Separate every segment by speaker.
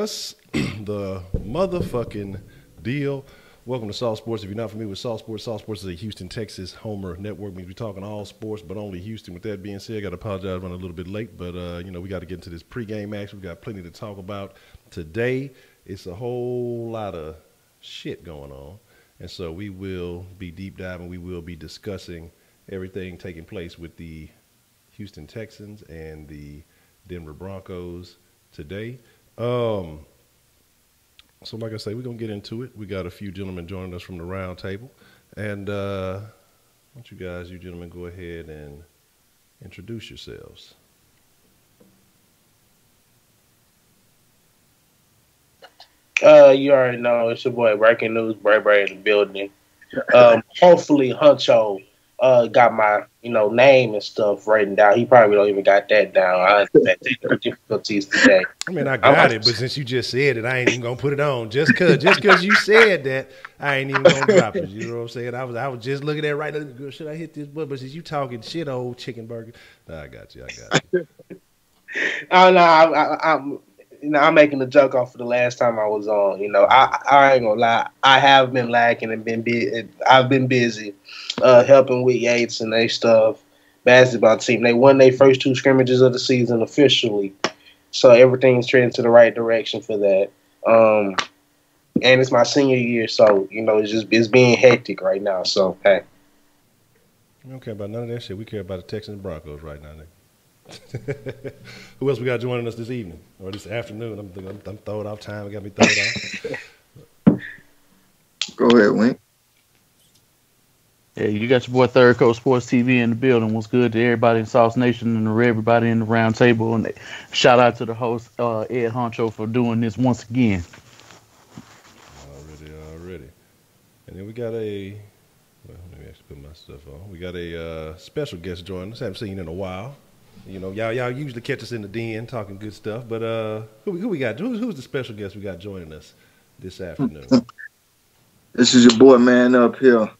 Speaker 1: discuss the motherfucking deal. Welcome to Sauce Sports. If you're not familiar with Sauce Sports is a Houston, Texas homer network. Means we're talking all sports, but only Houston. With that being said, I got to apologize, running a little bit late, but we got to get into this pregame action. We got plenty to talk about today. It's a whole lot of shit going on, and so we will be deep diving. We will be discussing everything taking place with the Houston Texans and the Denver Broncos today. So like I say, we're going to get into it. We got a few gentlemen joining us from the round table. And why don't you gentlemen, go ahead and introduce yourselves.
Speaker 2: You already know it's your boy Breaking News, Bray in the building. Hopefully Honcho got my name and stuff written down. He probably don't even got that down. I had technical difficulties today.
Speaker 1: I mean, I got it, but since you just said it, I ain't even gonna put it on. Just cause you said that, I ain't even gonna drop it. You know what I'm saying? I was just looking at it right now. Should I hit this button? But since you talking shit, old chicken burger, I got you.
Speaker 2: Oh no, I'm making a joke off of the last time I was on. I ain't gonna lie. I have been lacking and I've been busy helping with Yates and they stuff. Basketball team. They won their first two scrimmages of the season officially, so everything's trending to the right direction for that. And it's my senior year, so it's being hectic right now. So hey,
Speaker 1: we don't care about none of that shit. We care about the Texans and Broncos right now, nigga. Who else we got joining us this evening or this afternoon? I'm throwing off time. It got me throwing off.
Speaker 3: Go ahead, Wink.
Speaker 4: Yeah, you got your boy Third Coast Sports TV in the building. What's good to everybody in Sauce Nation and to everybody in the round table. And shout out to the host, Ed Honcho, for doing this once again.
Speaker 1: Already. And then we got let me actually put my stuff on. We got a special guest joining us. Haven't seen in a while. Y'all usually catch us in the den talking good stuff. But who we got? Who's the special guest we got joining us this afternoon?
Speaker 3: This is your boy, man, up here.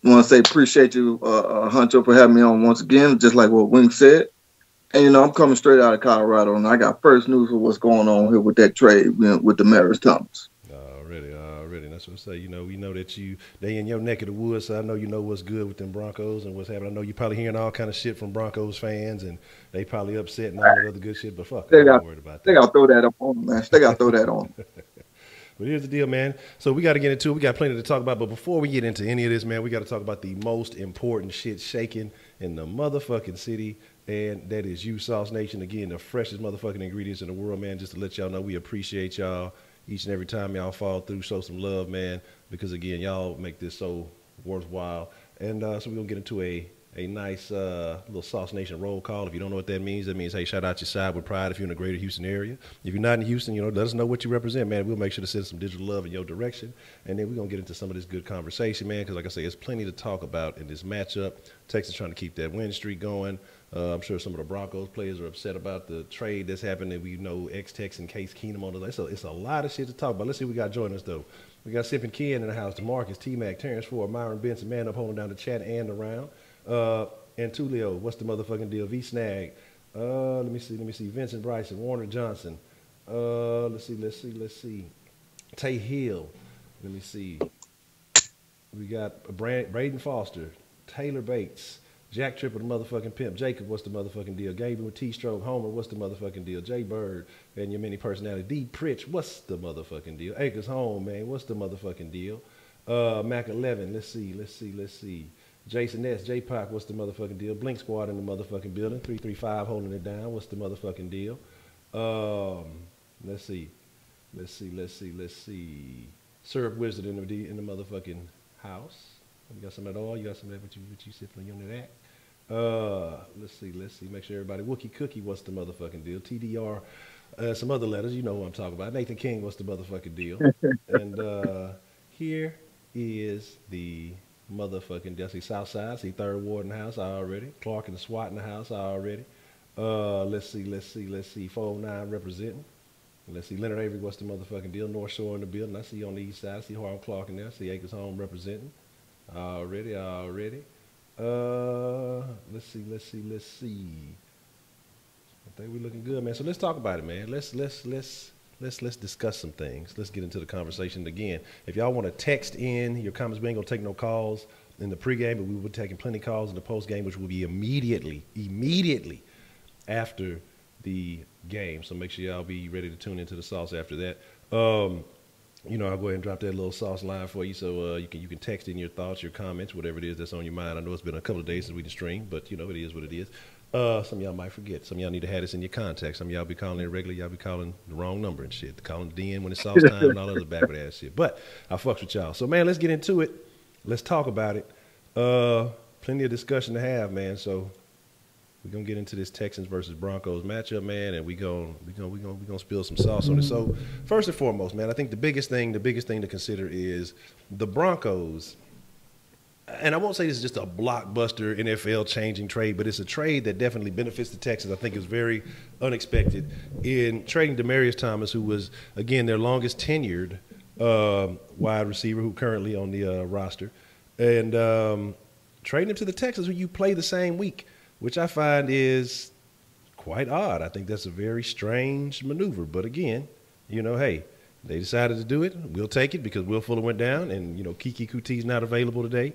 Speaker 3: I want to say appreciate you, Honcho, for having me on once again, just like what Wink said. And, I'm coming straight out of Colorado, and I got first news of what's going on here with that trade with Demaryius Thomas.
Speaker 1: Already. That's what I say. We know that they in your neck of the woods, so I know you know what's good with them Broncos and what's happening. I know you're probably hearing all kind of shit from Broncos fans, and they probably upset and all that other good shit, but fuck, I'm not worried about that.
Speaker 3: They got to throw that up on, man. They got to throw that on.
Speaker 1: But here's the deal, man. So we got to get into it. We got plenty to talk about. But before we get into any of this, man, we got to talk about the most important shit shaking in the motherfucking city. And that is you, Sauce Nation. Again, the freshest motherfucking ingredients in the world, man. Just to let y'all know, we appreciate y'all each and every time y'all fall through. Show some love, man. Because, again, y'all make this so worthwhile. And so we're going to get into a nice little Sauce Nation roll call. If you don't know what that means, hey, shout out your side with pride if you're in the greater Houston area. If you're not in Houston, let us know what you represent, man. We'll make sure to send some digital love in your direction. And then we're going to get into some of this good conversation, man, because like I say, there's plenty to talk about in this matchup. Texas trying to keep that win streak going. I'm sure some of the Broncos players are upset about the trade that's happening. We know ex-Texan Case Keenum on the list. It's a lot of shit to talk about. Let's see what we got joining us, though. We got ckin in the house. Demaryius, T-Mac, Terrence Ford, Myron Benson, man up holding down the chat and the round. And Tulio, what's the motherfucking deal? V-Snag. Let me see. Vincent Bryson, Warner Johnson. Let's see. Tay Hill. Let me see. We got Braden Foster, Taylor Bates, Jack Tripper, the motherfucking pimp. Jacob, what's the motherfucking deal? Gabe with T-Stroke. Homer, what's the motherfucking deal? Jay Bird, and your mini personality. D. Pritch, what's the motherfucking deal? Acres Home, man, what's the motherfucking deal? Mac 11, let's see. Jason S, J-Pac, what's the motherfucking deal? Blink Squad in the motherfucking building. 335 holding it down. What's the motherfucking deal? Let's see. Syrup Wizard in the motherfucking house. You got some of that all? You got some of that what you sipping on that? Let's see. Make sure everybody. Wookie Cookie, what's the motherfucking deal? TDR, some other letters. You know what I'm talking about. Nathan King, what's the motherfucking deal? And here is the motherfucking, I see Southside, I see Third Ward in the house already. Clark and the SWAT in the house already. Let's see. 409 representing. Let's see. Leonard Avery, what's the motherfucking deal? North Shore in the building. I see you on the east side. I see Harlem Clark in there. I see Acres Home representing. Already. Let's see. I think we're looking good, man. So let's talk about it, man. Let's let's discuss some things. Let's get into the conversation again. If y'all want to text in your comments, we ain't gonna take no calls in the pregame, but we will be taking plenty of calls in the postgame, which will be immediately after the game. So make sure y'all be ready to tune into the sauce after that. You know, I'll go ahead and drop that little sauce line for you, so you can text in your thoughts, your comments, whatever it is that's on your mind. I know it's been a couple of days since we did stream, but you know, it is what it is. Some of y'all might forget. Some of y'all need to have this in your contacts. Some of y'all be calling it regular. Y'all be calling the wrong number and shit. Calling the DN when it's sauce time and all other backward ass shit. But I fucks with y'all. So man, let's get into it. Let's talk about it. Plenty of discussion to have, man. So we're gonna get into this Texans versus Broncos matchup, we gonna spill some sauce on it. So first and foremost, man, I think the biggest thing to consider is the Broncos. And I won't say this is just a blockbuster NFL changing trade, but it's a trade that definitely benefits the Texans. I think it's very unexpected in trading Demaryius Thomas, who was, again, their longest tenured wide receiver, who currently on the roster, and trading him to the Texans, who you play the same week, which I find is quite odd. I think that's a very strange maneuver. But again, you know, hey, they decided to do it. We'll take it because Will Fuller went down, and you know Kiki is not available today,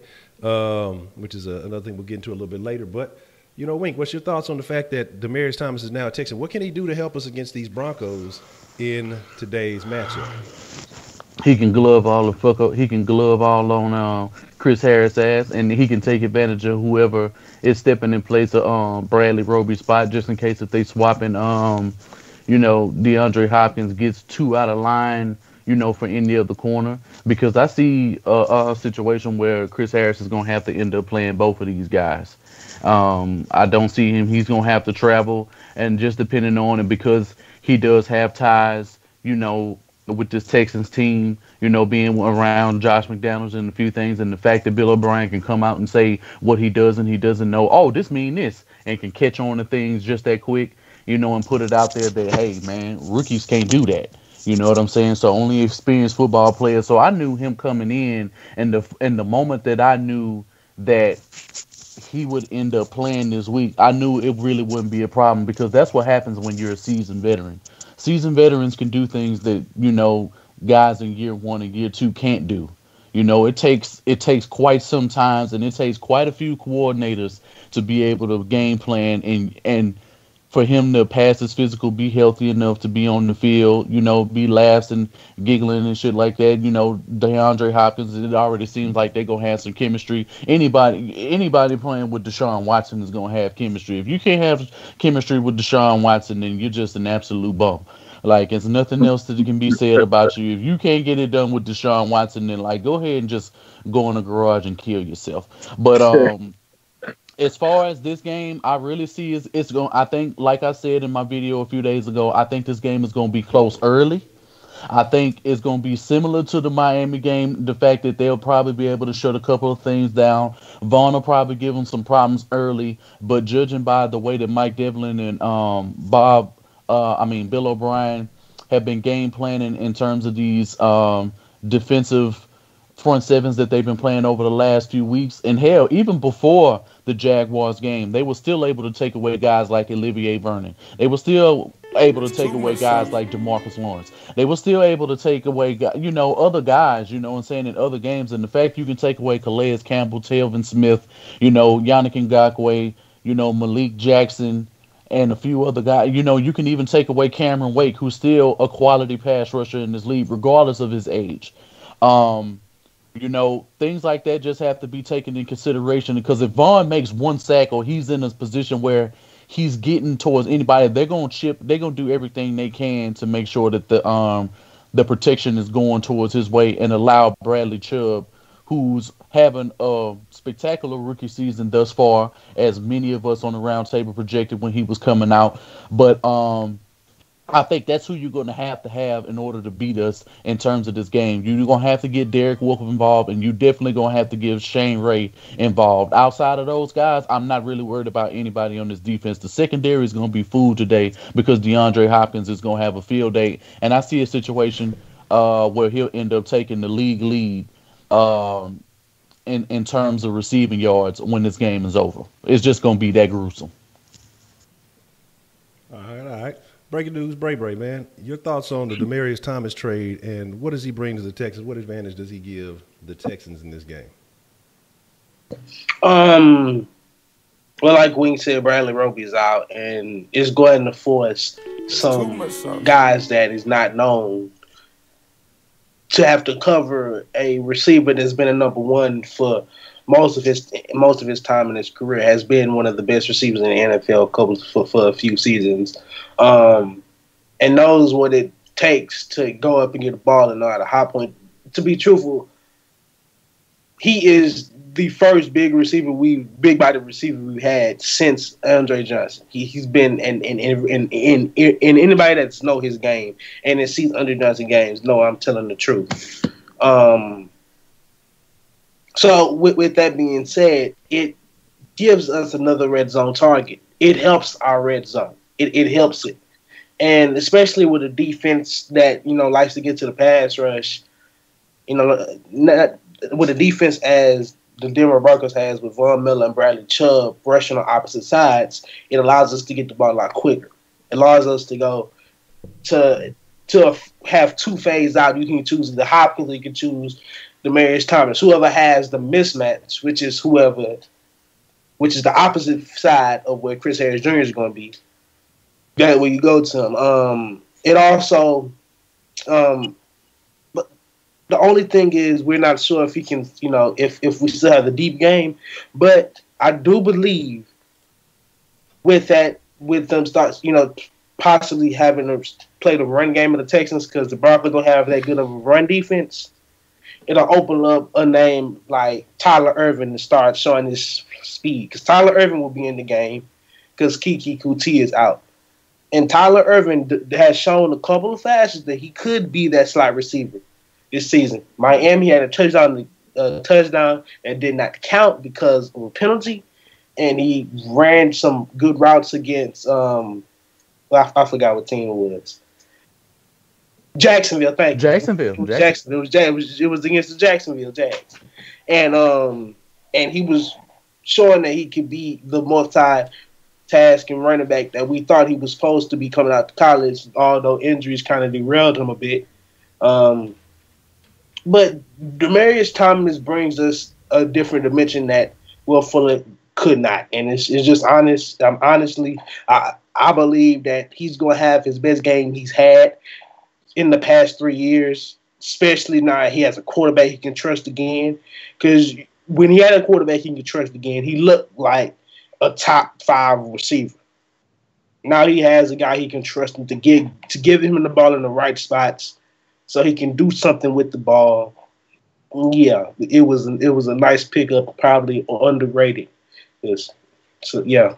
Speaker 1: which is another thing we'll get into a little bit later. But you know, Wink, what's your thoughts on the fact that Demaryius Thomas is now a Texan? What can he do to help us against these Broncos in today's matchup?
Speaker 4: He can glove all the fuck up. He can glove all on Chris Harris' ass, and he can take advantage of whoever is stepping in place of Bradley Roby's spot, just in case if they swapping you know, DeAndre Hopkins gets too out of line, you know, for any other corner. Because I see a situation where Chris Harris is going to have to end up playing both of these guys. I don't see him. He's going to have to travel. And just depending on it, because he does have ties, you know, with this Texans team, you know, being around Josh McDaniels and a few things. And the fact that Bill O'Brien can come out and say what he does and he doesn't know. Oh, this mean this. And can catch on to things just that quick. You know, and put it out there that, hey, man, rookies can't do that. You know what I'm saying? So only experienced football players. So I knew him coming in, and the moment that I knew that he would end up playing this week, I knew it really wouldn't be a problem, because that's what happens when you're a seasoned veteran. Seasoned veterans can do things that, you know, guys in year one and year two can't do. You know, it takes quite some time, and it takes quite a few coordinators to be able to game plan and for him to pass his physical, be healthy enough to be on the field, you know, be laughing, giggling and shit like that. You know, DeAndre Hopkins, it already seems like they're going to have some chemistry. Anybody playing with Deshaun Watson is going to have chemistry. If you can't have chemistry with Deshaun Watson, then you're just an absolute bum. Like, there's nothing else that can be said about you. If you can't get it done with Deshaun Watson, then, like, go ahead and just go in the garage and kill yourself. But, as far as this game, I really see it's going. I think, like I said in my video a few days ago, I think this game is going to be close early. I think it's going to be similar to the Miami game. The fact that they'll probably be able to shut a couple of things down. Vaughn will probably give them some problems early, but judging by the way that Mike Devlin and Bill O'Brien have been game planning in terms of these defensive front sevens that they've been playing over the last few weeks, and hell, even before the Jaguars game, they were still able to take away guys like Olivier Vernon. They were still able to take away guys like DeMarcus Lawrence. They were still able to take away, you know, other guys, you know, and saying in other games. And the fact you can take away Calais Campbell, Telvin Smith, you know, Yannick Ngakoue, you know, Malik Jackson, and a few other guys. You know, you can even take away Cameron Wake, who's still a quality pass rusher in this league, regardless of his age. You know, things like that just have to be taken in consideration, because if Vaughn makes one sack or he's in a position where he's getting towards anybody, they're going to chip. They're going to do everything they can to make sure that the protection is going towards his way, and allow Bradley Chubb, who's having a spectacular rookie season thus far, as many of us on the round table projected when he was coming out. But I think that's who you're going to have in order to beat us in terms of this game. You're going to have to get Derek Wolfe involved, and you're definitely going to have to get Shane Ray involved. Outside of those guys, I'm not really worried about anybody on this defense. The secondary is going to be fooled today, because DeAndre Hopkins is going to have a field day, and I see a situation where he'll end up taking the league lead in terms of receiving yards when this game is over. It's just going to be that gruesome.
Speaker 1: All right. Breaking news, Bray, man. Your thoughts on the Demaryius Thomas trade, and what does he bring to the Texans? What advantage does he give the Texans in this game?
Speaker 2: Well, like Wing said, Bradley Roby is out, and it's going to force some guys that is not known to have to cover a receiver that's been a number one for most of his time in his career. Has been one of the best receivers in the NFL for a few seasons, and knows what it takes to go up and get the ball and know how to hop point. To be truthful, he is the first big body receiver we've had since Andre Johnson. He's been in anybody that's know his game and has seen Andre Johnson games. No, I'm telling the truth. So with that being said, it gives us another red zone target. It helps our red zone. It helps it, and especially with a defense that likes to get to the pass rush. Not with a defense as the Denver Broncos has with Von Miller and Bradley Chubb rushing on opposite sides, it allows us to get the ball a lot quicker. It allows us to go to have two phase out. You can choose the Hopkins, or you can choose Demaryius Thomas. Whoever has the mismatch, which is the opposite side of where Chris Harris Jr. is going to be. That when you go to him. It also, but the only thing is we're not sure if he can, if we still have the deep game. But I do believe with them starts, possibly having to play the run game of the Texans because the Broncos don't have that good of a run defense. It'll open up a name like Tyler Irvin to start showing his speed. Because Tyler Irvin will be in the game because Kiki Kuti is out. And Tyler Irvin has shown a couple of flashes that he could be that slot receiver this season. Miami had a touchdown and did not count because of a penalty. And he ran some good routes against, I forgot what team it was. Jacksonville, thank you.
Speaker 4: Jacksonville.
Speaker 2: It was against the Jacksonville Jags, and he was showing that he could be the multi-tasking running back that we thought he was supposed to be coming out to college. Although injuries kind of derailed him a bit, but Demaryius Thomas brings us a different dimension that Will Fuller could not, and it's just honest. I believe that he's going to have his best game he's had in the past 3 years, especially now he has a quarterback he can trust again. Because when he had a quarterback he can trust again, he looked like a top 5 receiver. Now he has a guy he can trust him to give him the ball in the right spots so he can do something with the ball. Yeah, it was a nice pickup, probably underrated. Yes. So yeah.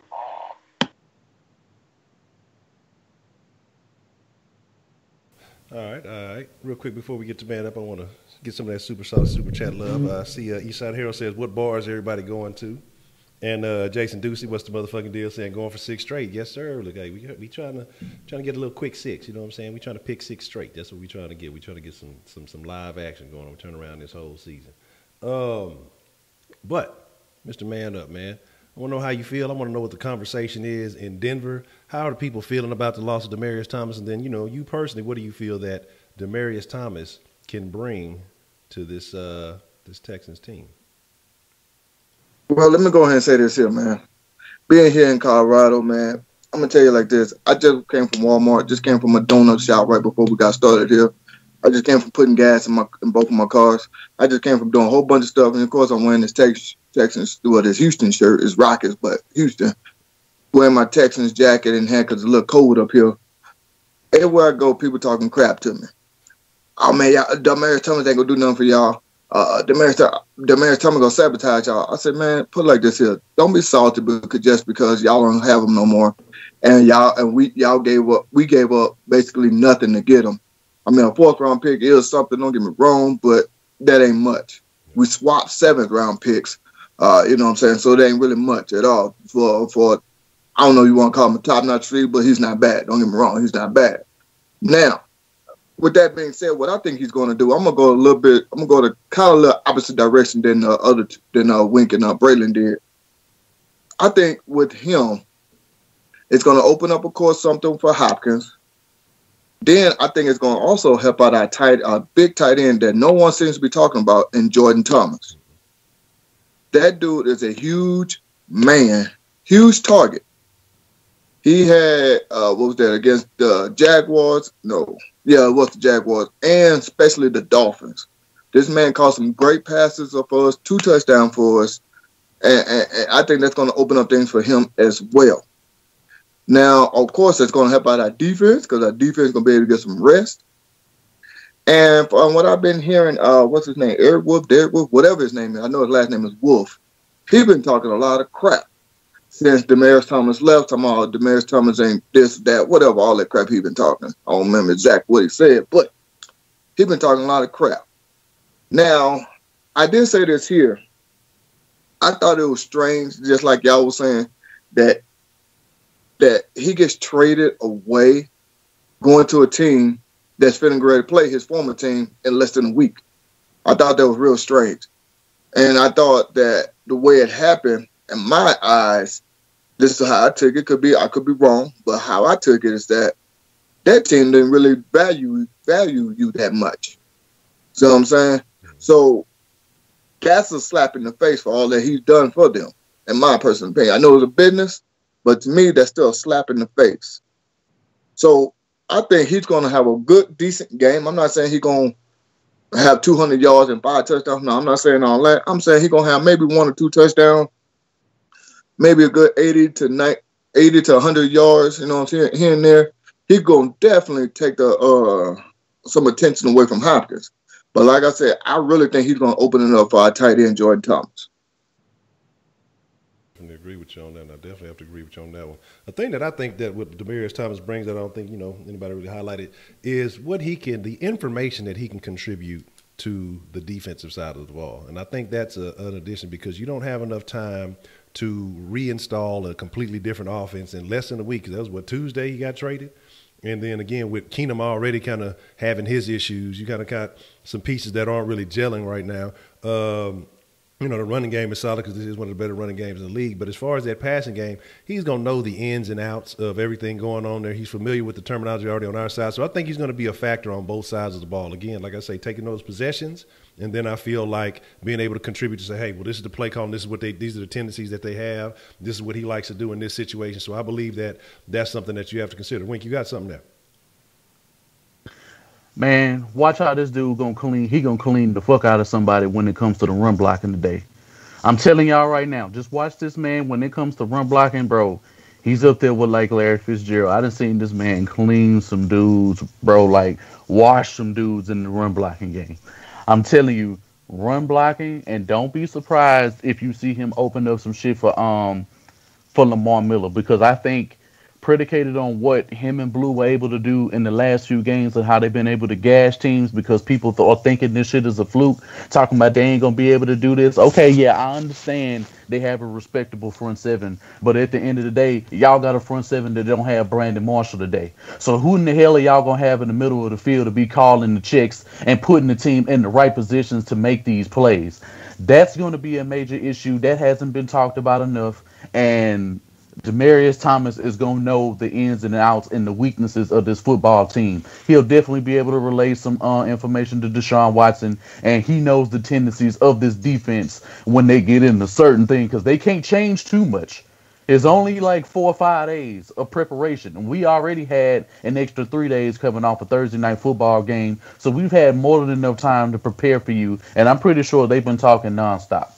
Speaker 1: All right. Real quick before we get to man up, I want to get some of that super chat love. I see Eastside Hero says, what bars everybody going to? And Jason Ducey, what's the motherfucking deal? Saying going for 6 straight. Yes, sir. Look, hey, we trying to get a little quick 6. You know what I'm saying? We trying to pick 6 straight. That's what we trying to get. We trying to get some live action going on. We turn around this whole season. But Mr. Man Up, man. I want to know how you feel. I want to know what the conversation is in Denver. How are the people feeling about the loss of Demaryius Thomas? And then, you personally, what do you feel that Demaryius Thomas can bring to this Texans team?
Speaker 3: Well, let me go ahead and say this here, man. Being here in Colorado, man, I'm going to tell you like this. I just came from Walmart, just came from a donut shop right before we got started here. I just came from putting gas in both of my cars. I just came from doing a whole bunch of stuff. And, of course, I'm wearing this Texans, this Houston shirt. It's Rockets, but Houston. Wearing my Texans jacket and hat because it's a little cold up here. Everywhere I go, people talking crap to me. Oh, man, Demaryius Thomas ain't going to do nothing for y'all. Demaryius Thomas going to sabotage y'all. I said, man, put it like this here. Don't be salty just because y'all don't have him no more. And we gave up basically nothing to get him. I mean, a 4th-round pick is something, don't get me wrong, but that ain't much. We swapped 7th-round picks, you know what I'm saying? So it ain't really much at all for I don't know you want to call him a top-notch free, but he's not bad. Don't get me wrong, he's not bad. Now, with that being said, what I think he's going to do, I'm going to go to kind of a little opposite direction than Wink and Braylon did. I think with him, it's going to open up, of course, something for Hopkins. Then I think it's going to also help out our big tight end that no one seems to be talking about in Jordan Thomas. That dude is a huge man, huge target. He had, what was that, against the Jaguars? No. Yeah, it was the Jaguars, and especially the Dolphins. This man caught some great passes for us, 2 touchdowns for us, and I think that's going to open up things for him as well. Now, of course, it's going to help out our defense because our defense is going to be able to get some rest. And from what I've been hearing, what's his name? Derek Wolf, whatever his name is. I know his last name is Wolf. He's been talking a lot of crap since Demaryius Thomas left. Talking about Demaryius Thomas ain't this, that, whatever, all that crap he's been talking. I don't remember exactly what he said, but he's been talking a lot of crap. Now, I did say this here. I thought it was strange, just like y'all was saying, that he gets traded away going to a team that's feeling ready to play his former team in less than a week. I thought that was real strange. And I thought that the way it happened, in my eyes, this is how I took it. I could be wrong, but how I took it is that team didn't really value you that much. See what I'm saying? So that's a slap in the face for all that he's done for them, in my personal opinion. I know it's a business, but to me, that's still a slap in the face. So I think he's going to have a good, decent game. I'm not saying he's going to have 200 yards and 5 touchdowns. No, I'm not saying all that. I'm saying he's going to have maybe 1 or 2 touchdowns, maybe a good 80 to 100 yards, you know what I'm saying, here and there. He's going to definitely take some attention away from Hopkins. But like I said, I really think he's going to open it up for our tight end, Jordan Thomas.
Speaker 1: I agree with you on that, and I definitely have to agree with you on that one. The thing that I think that what Demaryius Thomas brings that I don't think, anybody really highlighted is the information that he can contribute to the defensive side of the ball. And I think that's an addition because you don't have enough time to reinstall a completely different offense in less than a week. Because that was Tuesday he got traded. And then again, with Keenum already kind of having his issues, you kind of got some pieces that aren't really gelling right now. The running game is solid because this is one of the better running games in the league. But as far as that passing game, he's going to know the ins and outs of everything going on there. He's familiar with the terminology already on our side. So I think he's going to be a factor on both sides of the ball. Again, like I say, taking those possessions, and then I feel like being able to contribute to say, hey, well, this is the play call, and these are the tendencies that they have. This is what he likes to do in this situation. So I believe that that's something that you have to consider. Wink, you got something there?
Speaker 4: Man, watch how this dude gonna clean. He gonna clean the fuck out of somebody when it comes to the run blocking today. I'm telling y'all right now, just watch this man when it comes to run blocking, bro. He's up there with like Larry Fitzgerald. I done seen this man clean some dudes, bro, like wash some dudes in the run blocking game. I'm telling you, run blocking, and don't be surprised if you see him open up some shit for Lamar Miller, because I think predicated on what him and Blue were able to do in the last few games and how they've been able to gash teams because people are thinking this shit is a fluke, talking about they ain't going to be able to do this. Okay, yeah, I understand they have a respectable front seven, but at the end of the day, y'all got a front seven that don't have Brandon Marshall today. So who in the hell are y'all going to have in the middle of the field to be calling the checks and putting the team in the right positions to make these plays? That's going to be a major issue. That hasn't been talked about enough, and Demaryius Thomas is going to know the ins and outs and the weaknesses of this football team. He'll definitely be able to relay some information to Deshaun Watson, and he knows the tendencies of this defense when they get into certain things because they can't change too much. It's only like 4 or 5 days of preparation, and we already had an extra 3 days coming off a Thursday night football game, so we've had more than enough time to prepare for you, and I'm pretty sure they've been talking nonstop.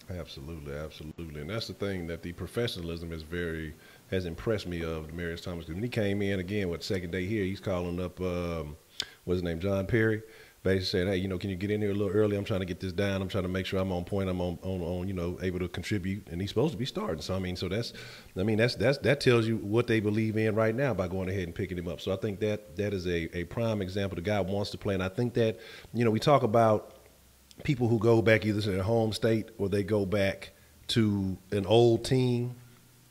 Speaker 1: Absolutely, absolutely. And that's the thing that the professionalism has impressed me of Demaryius Thomas. When he came in again, second day here, he's calling up, what's his name, John Perry. Basically said, hey, can you get in here a little early? I'm trying to get this down. I'm trying to make sure I'm on point. I'm on able to contribute. And he's supposed to be starting. So, that tells you what they believe in right now by going ahead and picking him up. So I think that is a prime example. The guy wants to play. And I think that, we talk about people who go back either to their home state or they go back to an old team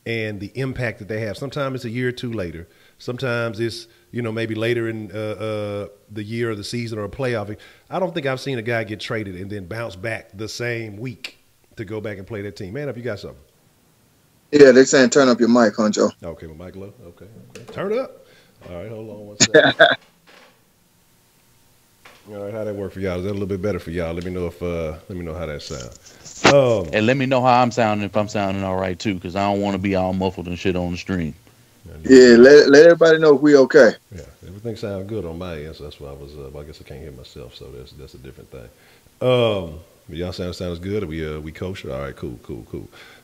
Speaker 1: and the impact that they have. Sometimes it's a year or two later. Sometimes it's, maybe later in the year or the season or a playoff. I don't think I've seen a guy get traded and then bounce back the same week to go back and play that team. Man, if you got something.
Speaker 3: Yeah, they're saying turn up your mic, Honcho.
Speaker 1: Okay, my mic low. Okay. Turn it up. All right, hold on one second. All right, how that work for y'all? Is that a little bit better for y'all? Let me know how that sounds.
Speaker 4: And let me know how I'm sounding, if I'm sounding all right too, because I don't want to be all muffled and shit on the stream.
Speaker 3: Yeah, let everybody know if we okay.
Speaker 1: Yeah, everything sounds good on my end, so that's why I was. I guess I can't hear myself, so that's a different thing. Y'all sounds good. We kosher. All right, cool.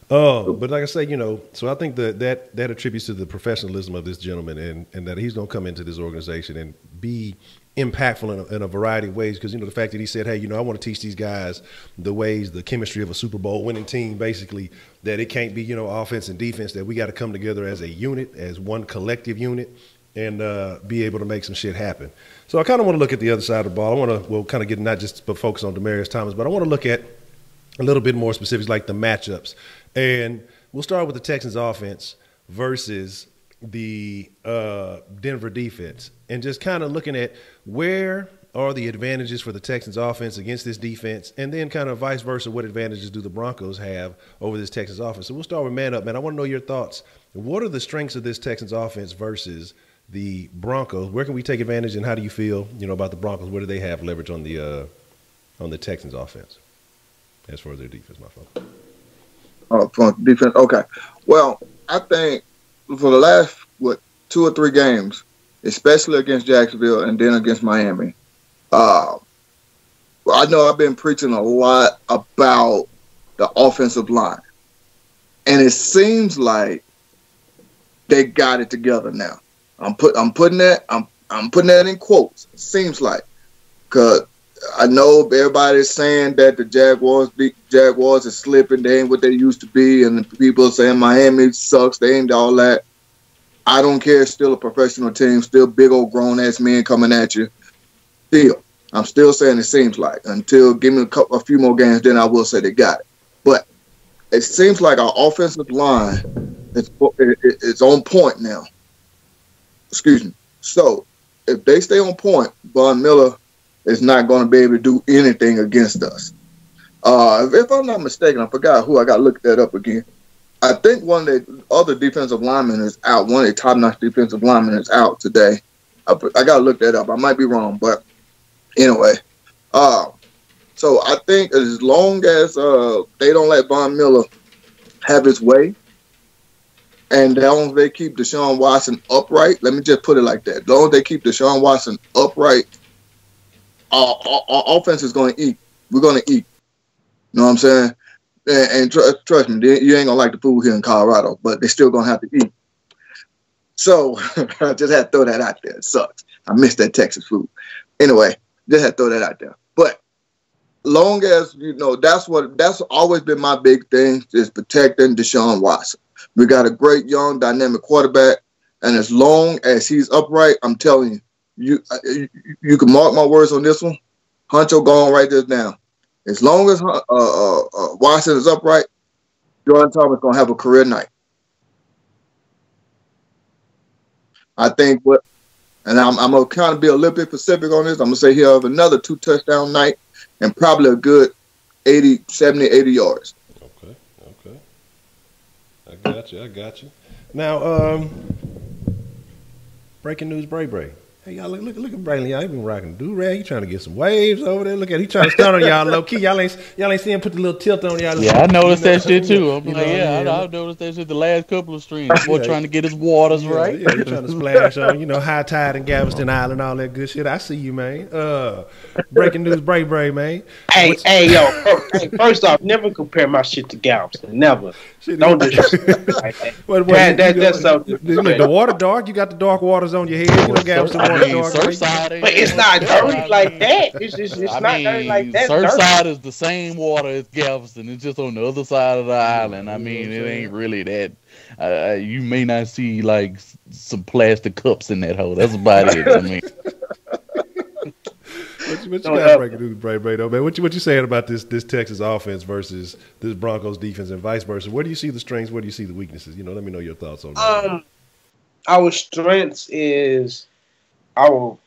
Speaker 1: But like I say, so I think that attributes to the professionalism of this gentleman, and that he's gonna come into this organization and be impactful in a variety of ways, because the fact that he said, hey, I want to teach these guys the chemistry of a Super Bowl winning team, basically, that it can't be offense and defense, that we got to come together as a unit, as one collective unit, and be able to make some shit happen. So I kind of want to look at the other side of the ball. I want to kind of get not just but focus on Demaryius Thomas, but I want to look at a little bit more specifics, like the matchups, and we'll start with the Texans offense versus the Denver defense, and just kind of looking at where are the advantages for the Texans offense against this defense, and then kind of vice versa, what advantages do the Broncos have over this Texans offense. So we'll start with Man Up, man. I want to know your thoughts. What are the strengths of this Texans offense versus the Broncos? Where can we take advantage, and how do you feel, about the Broncos? Where do they have leverage on the Texans offense as far as their defense, my friend?
Speaker 3: Oh, for defense. Okay. Well, I think for the last 2 or 3 games, especially against Jacksonville and then against Miami, I know I've been preaching a lot about the offensive line, and it seems like they got it together now. I'm putting that in quotes. It seems like, because I know everybody's saying that the Jaguars are slipping. They ain't what they used to be, and the people are saying Miami sucks. They ain't all that. I don't care. It's still a professional team. Still big old grown ass men coming at you. Still, I'm still saying it seems like, until give me a few more games, then I will say they got it. But it seems like our offensive line is on point now. Excuse me. So if they stay on point, Von Miller is not going to be able to do anything against us. If I'm not mistaken, I forgot who. I got to look that up again. I think one of the other defensive linemen is out. One of the top-notch defensive linemen is out today. I got to look that up. I might be wrong, but anyway. So I think as long as they don't let Von Miller have his way, and as long as they keep Deshaun Watson upright, let me just put it like that. As long as they keep Deshaun Watson upright, our offense is going to eat. We're going to eat. You know what I'm saying? And trust me, you ain't going to like the food here in Colorado, but they're still going to have to eat. So I just had to throw that out there. It sucks. I miss that Texas food. Anyway, just had to throw that out there. But long as, that's always been my big thing, is protecting Deshaun Watson. We got a great, young, dynamic quarterback, and as long as he's upright, I'm telling you, you can mark my words on this one. Honcho, go on, write this down. As long as Watson is upright, Jordan Thomas is going to have a career night. I think and I'm going to kind of be a little bit specific on this. I'm going to say he'll have another 2-touchdown night and probably a good 70, 80 yards.
Speaker 1: Okay. I got you. Now, breaking news, Bray. Hey, y'all, look at Braylon. Y'all, he been rocking do-rag. He trying to get some waves over there. Look at he trying to start on y'all low key. Y'all ain't see him put the little tilt on y'all.
Speaker 4: Yeah, I noticed that shit too. I'm like, I've noticed that shit the last couple of streams. Boy, trying to get his waters right.
Speaker 1: Yeah, he trying to splash on, high tide in Galveston Island, all that good shit. I see you, man. Breaking news, Bray, man.
Speaker 2: Hey, first off, never compare my shit to Galveston. Never. Don't disrespect like that. That's something.
Speaker 1: The water dark. You got the dark waters on your head. Galveston water dark.
Speaker 2: But it's not dirty like that. It's not dirty like that.
Speaker 4: Surfside is the same water as Galveston. It's just on the other side of the island. I mean, it ain't really that. You may not see like some plastic cups in that hole. That's about it. I mean.
Speaker 1: What you got breaking news, Bray, though, man? What you saying about this Texas offense versus this Broncos defense and vice versa? Where do you see the strengths? Where do you see the weaknesses? Let me know your thoughts on that.
Speaker 2: Our strengths is our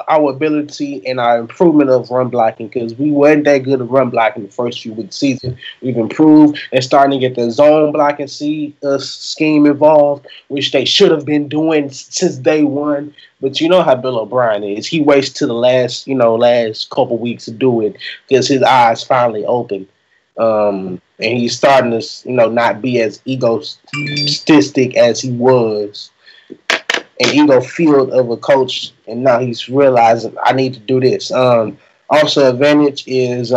Speaker 2: our ability and our improvement of run blocking, because we weren't that good at run blocking the first few weeks of the season. We've improved and starting to get the zone blocking scheme involved, which they should have been doing since day one. But you know how Bill O'Brien is. He waits to the last couple weeks to do it because his eyes finally open. And he's starting to, not be as egotistic as he was. An ego-filled of a coach, and now he's realizing I need to do this. Also, advantage is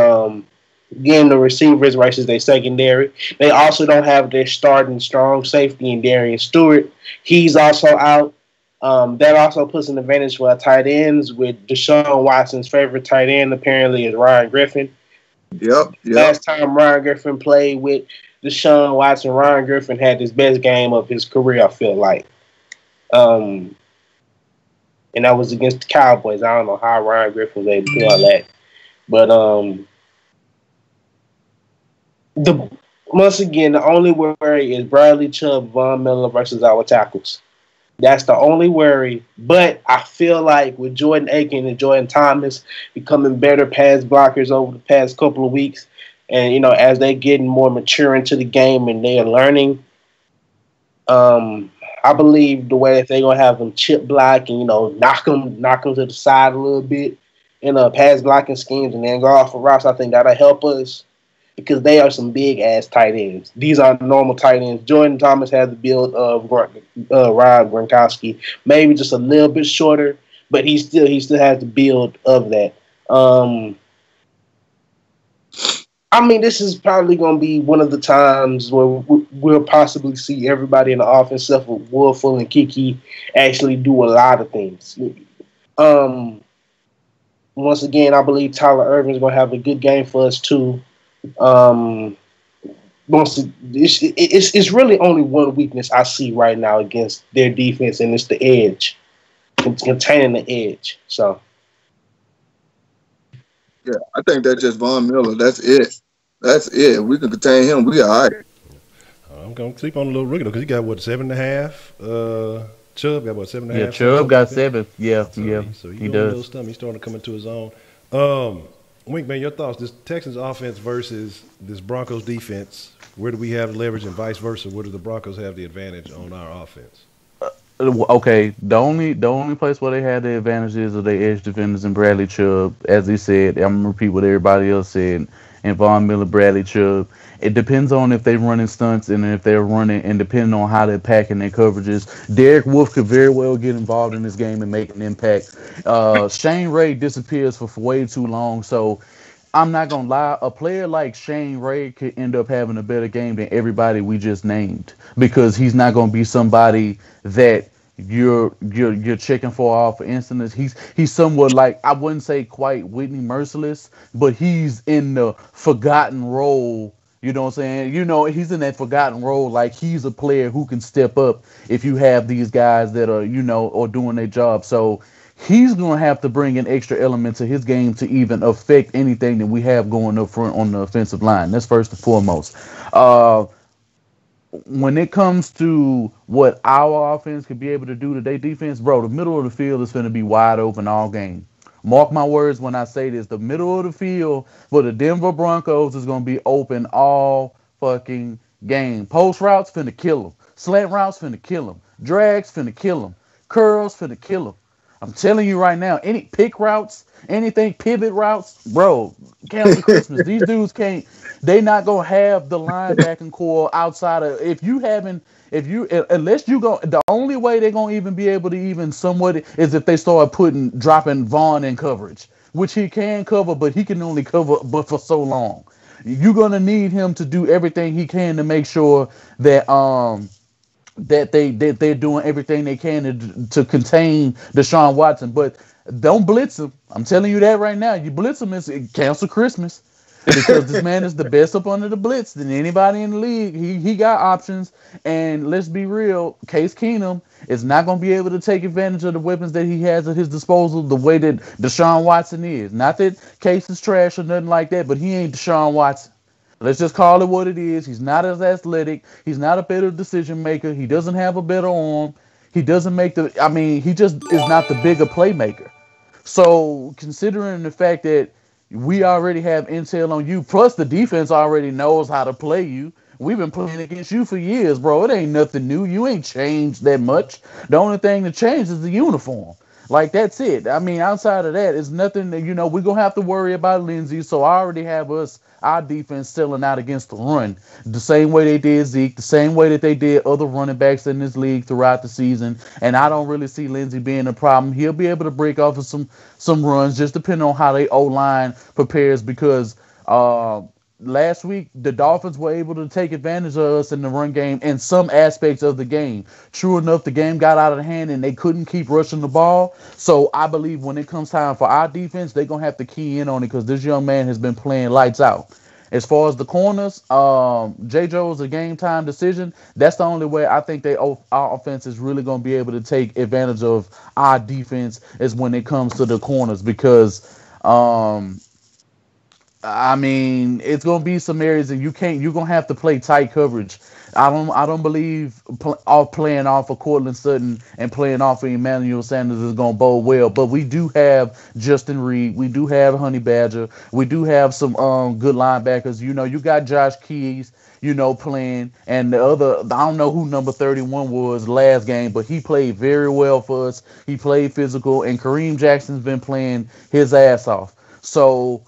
Speaker 2: getting the receivers versus their secondary. They also don't have their starting strong safety in Darian Stewart. He's also out. That also puts an advantage for our tight ends, with Deshaun Watson's favorite tight end apparently is Ryan Griffin.
Speaker 3: Yep.
Speaker 2: Last time Ryan Griffin played with Deshaun Watson, Ryan Griffin had his best game of his career, I feel like. And that was against the Cowboys. I don't know how Ryan Griffin was able to do all that. But once again, the only worry is Bradley Chubb, Von Miller versus our tackles. That's the only worry. But I feel like with Jordan Aiken and Jordan Thomas becoming better pass blockers over the past couple of weeks, and as they getting more mature into the game and they are learning, I believe the way that they're gonna have them chip block and knock them to the side a little bit in pass blocking schemes and then go off for routes. I think that'll help us because they are some big ass tight ends. These are normal tight ends. Jordan Thomas has the build of Rob Gronkowski, maybe just a little bit shorter, but he still has the build of that. This is probably going to be one of the times where we'll possibly see everybody in the offense, except for Wolfel and Kiki, actually do a lot of things. Once again, I believe Tyler Irving is going to have a good game for us too. It's really only one weakness I see right now against their defense, and it's the edge, containing the edge. So.
Speaker 3: Yeah, I think that's just Von Miller. That's it. If we can contain him, we all right.
Speaker 1: I'm going to sleep on a little rookie, because he got, 7.5? Chubb got, 7.5?
Speaker 4: Yeah, Chubb got 7. Yeah.
Speaker 1: So he does. A little stump. He's starting to come into his own. Wink, man, your thoughts. This Texans offense versus this Broncos defense, where do we have leverage and vice versa? Where do the Broncos have the advantage on our offense?
Speaker 4: Okay, the only place where they had the advantage is of their edge defenders and Bradley Chubb. As he said, I'm going to repeat what everybody else said, and Von Miller, Bradley Chubb. It depends on if they're running stunts and if they're running, and depending on how they're packing their coverages. Derek Wolfe could very well get involved in this game and make an impact. Shane Ray disappears for way too long, so I'm not going to lie. A player like Shane Ray could end up having a better game than everybody we just named, because he's not going to be somebody that you're checking for off. For instance, he's somewhat like, I wouldn't say quite Whitney Merciless, but he's in the forgotten role. You know what I'm saying? He's in that forgotten role. Like, he's a player who can step up if you have these guys that are, or doing their job. So he's going to have to bring an extra element to his game to even affect anything that we have going up front on the offensive line. That's first and foremost. When it comes to what our offense could be able to do to their defense, bro, the middle of the field is going to be wide open all game. Mark my words when I say this. The middle of the field for the Denver Broncos is going to be open all fucking game. Post routes finna kill them. Slant routes finna kill them. Drags finna kill them. Curls finna kill them. I'm telling you right now, any pick routes, anything pivot routes, bro, cancel Christmas. These dudes can't. They not gonna have the linebacking core outside of unless you go. The only way they're gonna even be able to even somewhat is if they start dropping Vaughn in coverage, which he can cover, but he can only cover but for so long. You're gonna need him to do everything he can to make sure that they're doing everything they can to contain Deshaun Watson, but don't blitz him. I'm telling you that right now. You blitz him, it's cancel Christmas, because this man is the best up under the blitz than anybody in the league. He got options, and let's be real, Case Keenum is not going to be able to take advantage of the weapons that he has at his disposal the way that Deshaun Watson is. Not that Case is trash or nothing like that, but he ain't Deshaun Watson. Let's just call it what it is. He's not as athletic. He's not a better decision maker. He doesn't have a better arm. He doesn't make he just is not the bigger playmaker. So considering the fact that we already have intel on you, plus the defense already knows how to play you. We've been playing against you for years, bro. It ain't nothing new. You ain't changed that much. The only thing that changed is the uniform. Like, that's it. I mean, outside of that, it's nothing that, we're going to have to worry about Lindsey. So I already have our defense selling out against the run. The same way they did Zeke, the same way that they did other running backs in this league throughout the season. And I don't really see Lindsey being a problem. He'll be able to break off of some runs, just depending on how they O-line prepares, because last week, the Dolphins were able to take advantage of us in the run game in some aspects of the game. True enough, the game got out of hand and they couldn't keep rushing the ball. So I believe when it comes time for our defense, they're going to have to key in on it, because this young man has been playing lights out. As far as the corners, J-Joe's a game time decision. That's the only way I think our offense is really going to be able to take advantage of our defense, is when it comes to the corners, because I mean, it's gonna be some areas that you're gonna have to play tight coverage. I don't believe playing off of Cortland Sutton and playing off of Emmanuel Sanders is gonna bode well. But we do have Justin Reed, we do have Honey Badger, we do have some good linebackers. You got Josh Keys, playing, and the other, I don't know who number 31 was last game, but he played very well for us. He played physical, and Kareem Jackson's been playing his ass off. So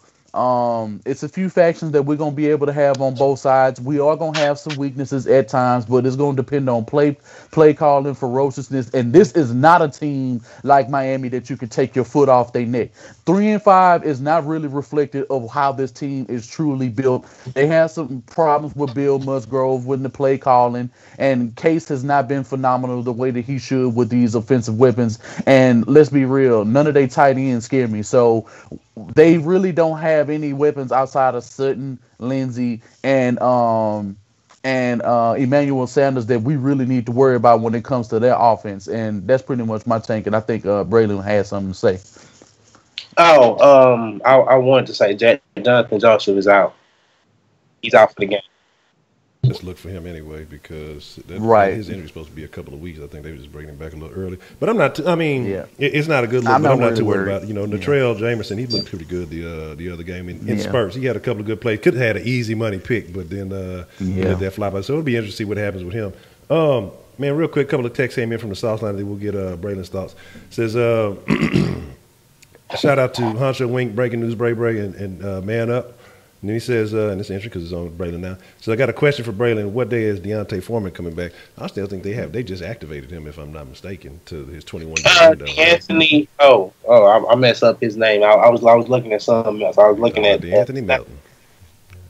Speaker 4: it's a few factions that we're going to be able to have on both sides. We are going to have some weaknesses at times, but it's going to depend on play calling, ferociousness. And this is not a team like Miami that you can take your foot off their neck. 3-5 is not really reflective of how this team is truly built. They have some problems with Bill Musgrove with the play calling, and Case has not been phenomenal the way that he should with these offensive weapons. And let's be real, none of their tight ends scare me. So they really don't have any weapons outside of Sutton, Lindsey, and Emmanuel Sanders that we really need to worry about when it comes to their offense. And that's pretty much my take. And I think Braylon has something to say.
Speaker 2: I wanted to say Jonathan Joshua is out. He's out for the game.
Speaker 1: Let's look for him anyway, because his injury is supposed to be a couple of weeks. I think they were just bringing him back a little early. But I'm not. It's not a good look. But I'm not too worried about. Natrell Jamerson, he looked pretty good the other game in spurts. He had a couple of good plays. Could have had an easy money pick, but then let that fly by. So it'll be interesting to see what happens with him. Man, real quick, a couple of texts came in from the Sauceline that we'll get Braylon's thoughts. It says shout out to Honcho Wink, Breaking News, Bray, and Man Up. And then he says, and it's interesting because it's on Braylon now. So I got a question for Braylon. What day is Deontay Foreman coming back? I still think they just activated him, if I'm not mistaken, to his 21-day window.
Speaker 2: Anthony. I messed up his name. I was looking at something else. I was looking at
Speaker 1: Anthony Melton.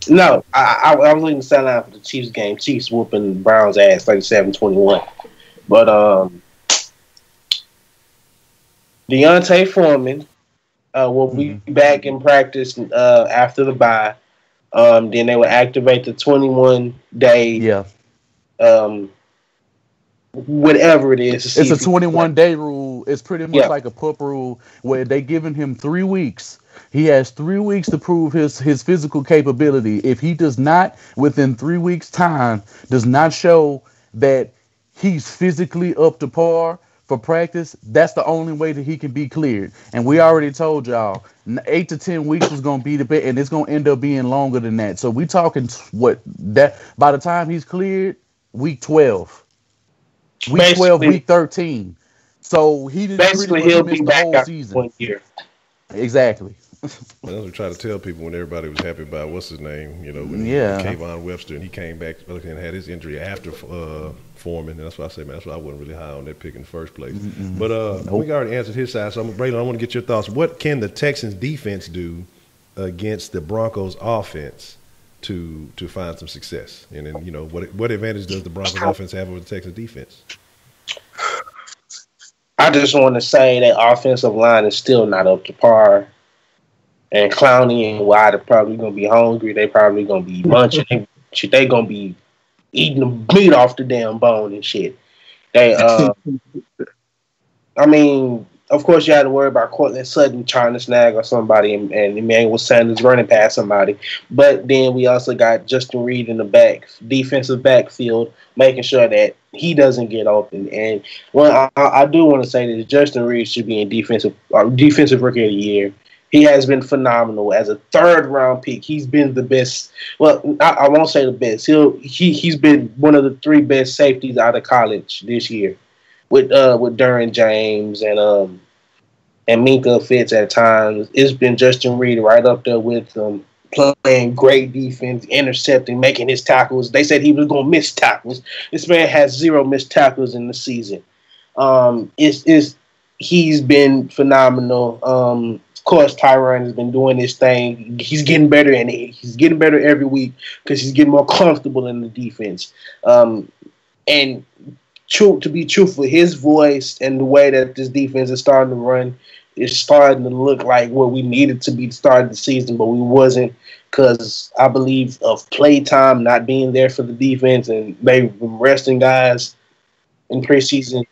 Speaker 2: No, I was looking at the sideline for the Chiefs game. Chiefs whooping Browns ass 37-21. But Deontay Foreman will be back in practice after the bye. Then they will activate the 21-day. Whatever it is.
Speaker 4: It's a 21-day rule. It's pretty much like a pup rule where they giving him 3 weeks. He has 3 weeks to prove his physical capability. If he does not, within 3 weeks' time, does not show that he's physically up to par for practice, that's the only way that he can be cleared. And we already told y'all 8 to 10 weeks was going to be the best, and it's going to end up being longer than that. So we talking that by the time he's cleared, week 12, week 12, week 13. So he didn't
Speaker 2: basically he'll be back
Speaker 4: the whole season.
Speaker 2: 1 year.
Speaker 4: Exactly.
Speaker 1: That's what we try to tell people when everybody was happy about what's his name, when Kayvon Webster, and he came back and had his injury after Foreman. And that's why I say, man, that's why I wasn't really high on that pick in the first place. But we already answered his side. So, Braylon, I want to get your thoughts. What can the Texans defense do against the Broncos offense to find some success? And then, what advantage does the Broncos offense have over the Texans defense?
Speaker 2: I just want to say that offensive line is still not up to par. And Clowney and Wyatt are probably going to be hungry. They probably going to be munching. They going to be eating the meat off the damn bone and shit. They, I mean, of course, you had to worry about Cortland Sutton trying to snag or somebody, and Emmanuel Sanders running past somebody. But then we also got Justin Reed in the defensive backfield, making sure that he doesn't get open. And I do want to say that Justin Reed should be in defensive rookie of the year. He has been phenomenal as a third-round pick. He's been the best. Well, I won't say the best. He's been one of the 3 best safeties out of college this year, with Derwin James and Minka Fitz at times. It's been Justin Reed right up there with them, playing great defense, intercepting, making his tackles. They said he was going to miss tackles. This man has 0 missed tackles in the season. He's been phenomenal. Of course, Tyron has been doing his thing. He's getting better, and he's getting better every week because he's getting more comfortable in the defense. And to be truthful, his voice and the way that this defense is starting to run is starting to look like what we needed to be to start the season, but we wasn't, because I believe of play time not being there for the defense, and they've been resting guys in preseason.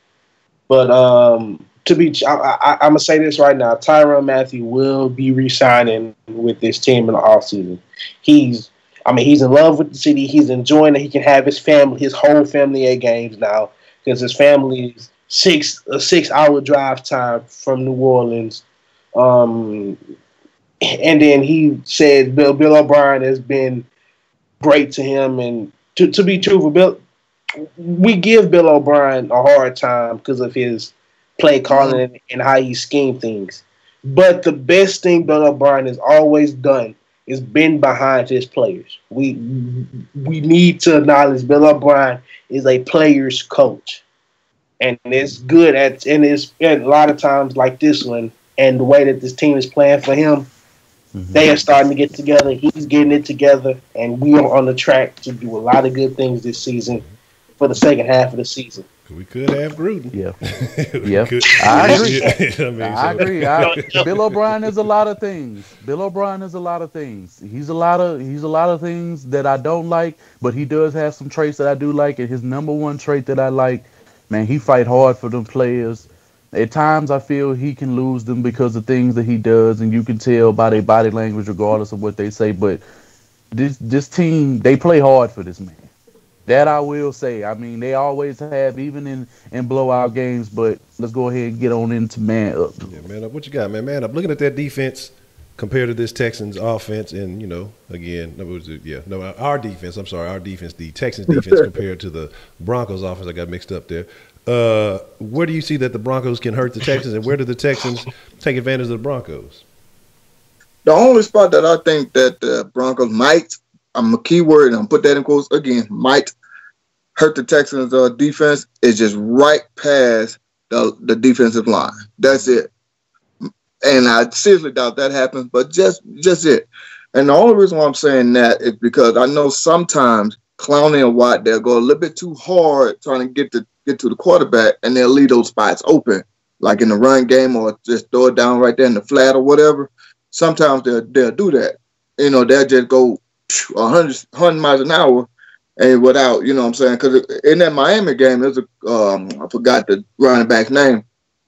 Speaker 2: But I'm gonna say this right now: Tyrann Mathieu will be re-signing with this team in the offseason. He's in love with the city. He's enjoying it. He can have his whole family at games now, because his family is a 6-hour drive time from New Orleans. And then he said Bill O'Brien has been great to him. And to be truthful, we give Bill O'Brien a hard time because of his play calling and how he schemed things. But the best thing Bill O'Brien has always done is been behind his players. We need to acknowledge Bill O'Brien is a player's coach. And it's good and it's a lot of times like this one, and the way that this team is playing for him, they are starting to get together. He's getting it together, and we are on the track to do a lot of good things this season for the second half of the season.
Speaker 1: We could have Gruden.
Speaker 4: Yeah. I agree. Bill O'Brien is a lot of things. He's a lot of things that I don't like, but he does have some traits that I do like. And his number one trait that I like, man, he fight hard for them players. At times I feel he can lose them because of things that he does, and you can tell by their body language regardless of what they say. But this team, they play hard for this man. That I will say. I mean, they always have, even in blowout games. But let's go ahead and get on into Man Up.
Speaker 1: Yeah, Man Up. What you got, man? Man Up. Looking at that defense compared to this Texans offense, and, our defense. I'm sorry, our defense, the Texans defense compared to the Broncos offense. I got mixed up there. Where do you see that the Broncos can hurt the Texans, and where do the Texans take advantage of the Broncos?
Speaker 3: The only spot that I think that the Broncos might, I'm a keyword, and I'm put that in quotes again, might hurt the Texans' defense is just right past the defensive line. That's it. And I seriously doubt that happens, but just it. And the only reason why I'm saying that is because I know sometimes Clowney and Watt, they'll go a little bit too hard trying to get to the quarterback, and they'll leave those spots open, like in the run game, or just throw it down right there in the flat or whatever. Sometimes they'll do that. They'll just go 100 miles an hour and without, what I'm saying? Because in that Miami game, there's I forgot the running back's name.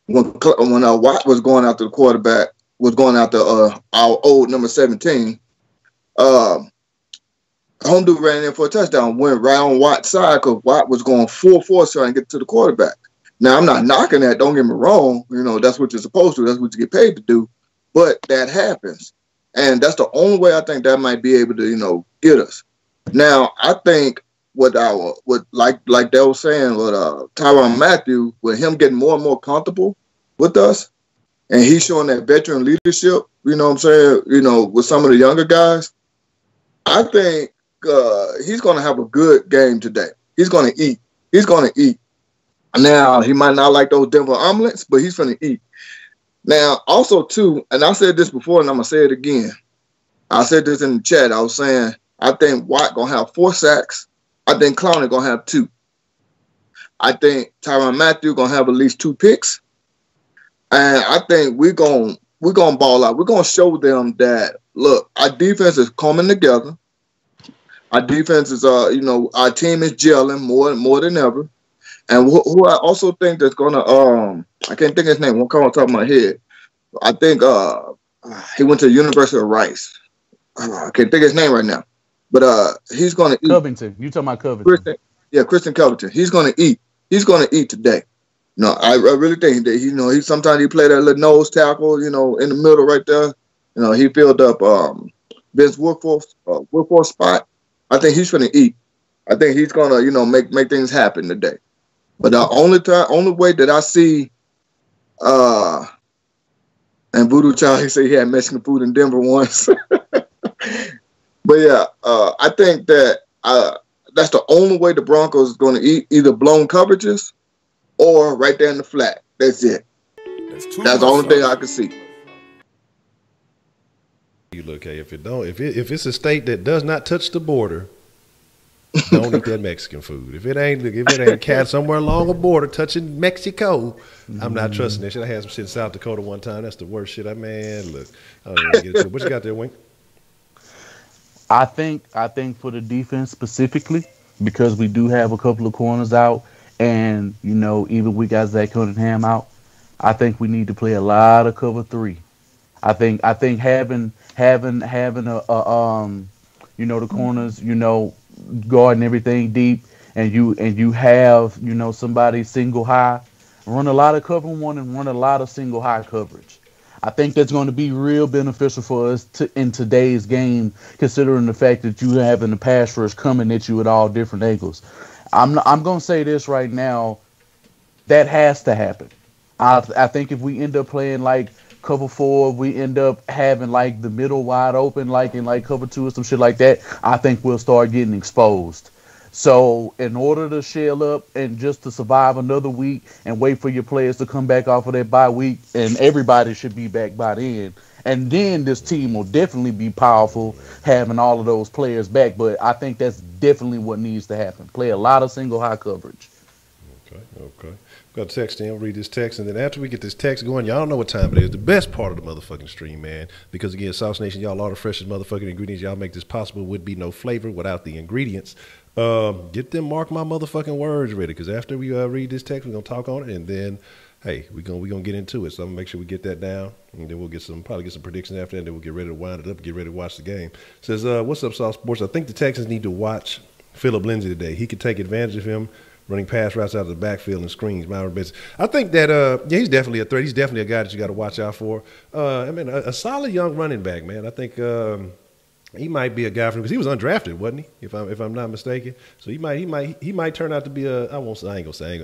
Speaker 3: When Watt was going after the quarterback, was going after our old number 17, home dude ran in for a touchdown, went right on Watt's side because Watt was going full force trying to get to the quarterback. Now, I'm not knocking that. Don't get me wrong. That's what you're supposed to. That's what you get paid to do. But that happens. And that's the only way I think that might be able to, get us. Now, I think like they were saying, with Tyrann Mathieu, with him getting more and more comfortable with us, and he's showing that veteran leadership, with some of the younger guys, I think he's going to have a good game today. He's going to eat. Now, he might not like those Denver omelets, but he's going to eat. Now, also, too, and I said this before, and I'm going to say it again. I said this in the chat. I was saying, I think Watt going to have 4 sacks. I think Clowney going to have 2. I think Tyrann Mathieu going to have at least 2 picks. And I think we're going to ball out. We're going to show them that, look, our defense is coming together. Our defense is, our team is gelling more than ever. And who I also think that's going to I can't think of his name. Won't come on top of my head. I think he went to the University of Rice. I can't think of his name right now. But he's going to eat.
Speaker 4: Covington. You talking about Covington?
Speaker 3: Christian Covington. He's going to eat. He's going to eat today. No, I really think that he sometimes he played that little nose tackle, in the middle right there. He filled up Vince Wilfork's spot. I think he's going to eat. I think he's going to make things happen today. But the only way that I see and Voodoo Child, he said he had Mexican food in Denver once. But yeah, I think that that's the only way the Broncos is going to eat, either blown coverages or right there in the flat. That's it. That's the only thing I can see.
Speaker 1: You look, hey, if it's a state that does not touch the border, don't eat that Mexican food. If it ain't cat somewhere along the border touching Mexico, I'm not trusting that shit. I had some shit in South Dakota one time. That's the worst shit. Look, I don't even get into it. What you got there, Wink?
Speaker 4: I think for the defense specifically, because we do have a couple of corners out, and even we got Zach Cunningham out, I think we need to play a lot of cover 3. I think having the corners, guarding everything deep, and you have somebody single high, run a lot of cover 1 and run a lot of single high coverage. I think that's going to be real beneficial for us in today's game, considering the fact that you having the pass rush coming at you at all different angles. I'm going to say this right now, that has to happen. I think if we end up playing like cover 4, we end up having like the middle wide open, like in like cover 2 or some shit like that, I think we'll start getting exposed. So in order to shell up and just to survive another week and wait for your players to come back off of that bye week, and everybody should be back by then, and then this team will definitely be powerful having all of those players back. But I think that's definitely what needs to happen. Play a lot of single high coverage.
Speaker 1: Okay. Got a text in. I'll read this text, and then after we get this text going, y'all know what time it is. The best part of the motherfucking stream, man. Because again, Sauce Nation, y'all are the freshest motherfucking ingredients. Y'all make this possible. Would be no flavor without the ingredients. Get them mark my motherfucking words ready, because after we read this text, we're gonna talk on it, and then hey, we're gonna get into it. So I'm gonna make sure we get that down, and then we'll probably get some predictions after that, and then we'll get ready to wind it up, get ready to watch the game. Says, what's up, Sauce Sports? I think the Texans need to watch Phillip Lindsay today. He could take advantage of him running pass routes out of the backfield and screens. I think that he's definitely a threat. He's definitely a guy that you got to watch out for. A solid young running back, man. I think he might be a guy because he was undrafted, wasn't he? If I'm not mistaken, so he might turn out to be I ain't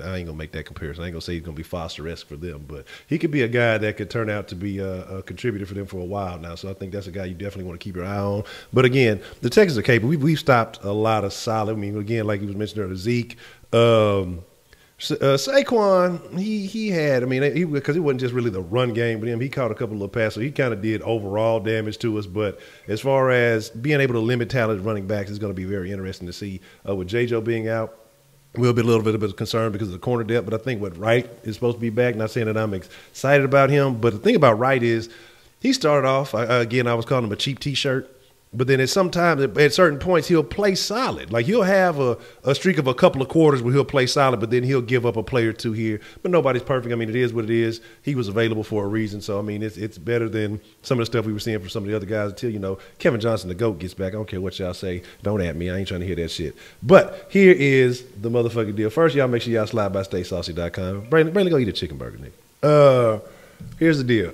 Speaker 1: gonna make that comparison. I ain't gonna say he's gonna be Foster-esque for them, but he could be a guy that could turn out to be a contributor for them for a while now. So I think that's a guy you definitely want to keep your eye on. But again, the Texans are capable. We've stopped a lot of solid. I mean, again, like he was mentioned earlier, Zeke. Saquon, he had, because it wasn't just really the run game with him. He caught a couple of passes, so he kind of did overall damage to us. But as far as being able to limit talented running backs, it's going to be very interesting to see. With J-Jo being out, we'll be a little bit of concern because of the corner depth. But I think Wright is supposed to be back. Not saying that I'm excited about him, but the thing about Wright is he started off, I was calling him a cheap T-shirt. But then at certain points, he'll play solid. Like he'll have a streak of a couple of quarters where he'll play solid, but then he'll give up a play or two here. But nobody's perfect. It is what it is. He was available for a reason. So, it's better than some of the stuff we were seeing from some of the other guys until, Kevin Johnson, the GOAT, gets back. I don't care what y'all say. Don't at me. I ain't trying to hear that shit. But here is the motherfucking deal. First, y'all make sure y'all slide by StaySaucy.com. Brandon, go eat a chicken burger, nigga. Here's the deal.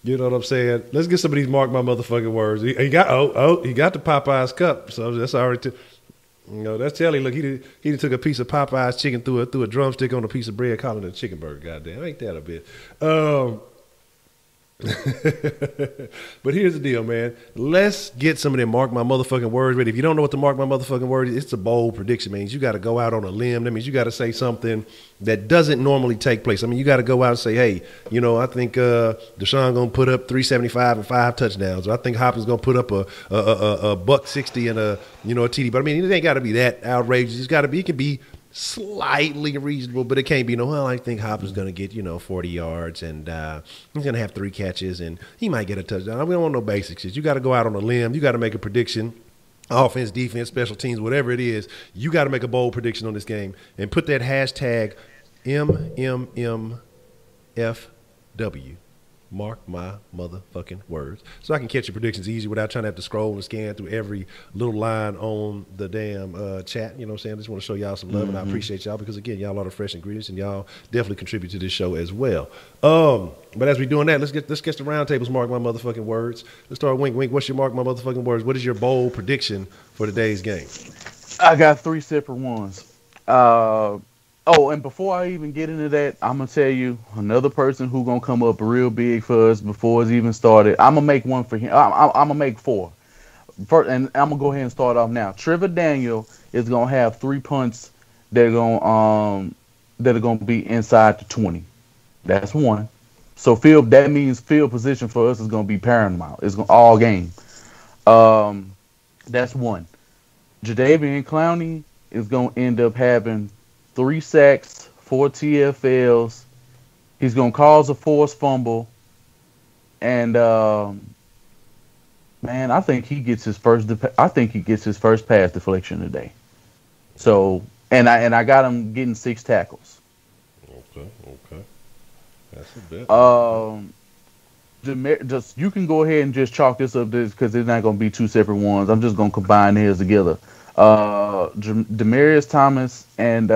Speaker 1: You know what I'm saying? Let's get some of these mark my motherfucking words. He got the Popeyes cup, so that's already. That's telling. Look, he took a piece of Popeyes chicken threw a drumstick on a piece of bread, calling it a chicken burger. Goddamn, ain't that a bit? But here's the deal, man. Let's get some of them mark my motherfucking words ready. If you don't know what the mark my motherfucking word is, it's a bold prediction. It means you got to go out on a limb. That means you got to say something that doesn't normally take place. You got to go out and say, hey, I think Deshaun gonna put up 375 and 5 touchdowns. Or I think Hopkins gonna put up a $160 and a TD. But it ain't got to be that outrageous. It's got to be. It can be slightly reasonable, but it can't be I think Hopkins going to get 40 yards and he's going to have 3 catches and he might get a touchdown. We don't want no basics. You got to go out on a limb. You got to make a prediction. Offense, defense, special teams, whatever it is, you got to make a bold prediction on this game and put that hashtag MMM FW. Mark my motherfucking words. So I can catch your predictions easy without trying to have to scroll and scan through every little line on the damn chat. You know what I'm saying? I just want to show y'all some love, and I appreciate y'all because, again, y'all are the fresh ingredients, and y'all definitely contribute to this show as well. But as we're doing that, let's get the roundtables. Mark my motherfucking words. Let's start. Wink, wink. What's your mark my motherfucking words? What is your bold prediction for today's game?
Speaker 4: I got 3 separate ones. And before I even get into that, I'm going to tell you another person who's going to come up real big for us before it's even started. I'm going to make one for him. I'm going to make 4. First, and I'm going to go ahead and start off now. Trevor Daniel is going to have 3 punts that are going to be inside the 20. That's 1. So that means field position for us is going to be paramount. It's going all game. That's 1. Jadeveon Clowney is going to end up having 3 sacks, 4 TFLs. He's going to cause a forced fumble. And, man, I think he gets his first pass deflection today. So, and I got him getting 6 tackles.
Speaker 1: Okay. That's a bit.
Speaker 4: You can go ahead and just chalk this up because it's not going to be 2 separate ones. I'm just going to combine his together. Demaryius Thomas and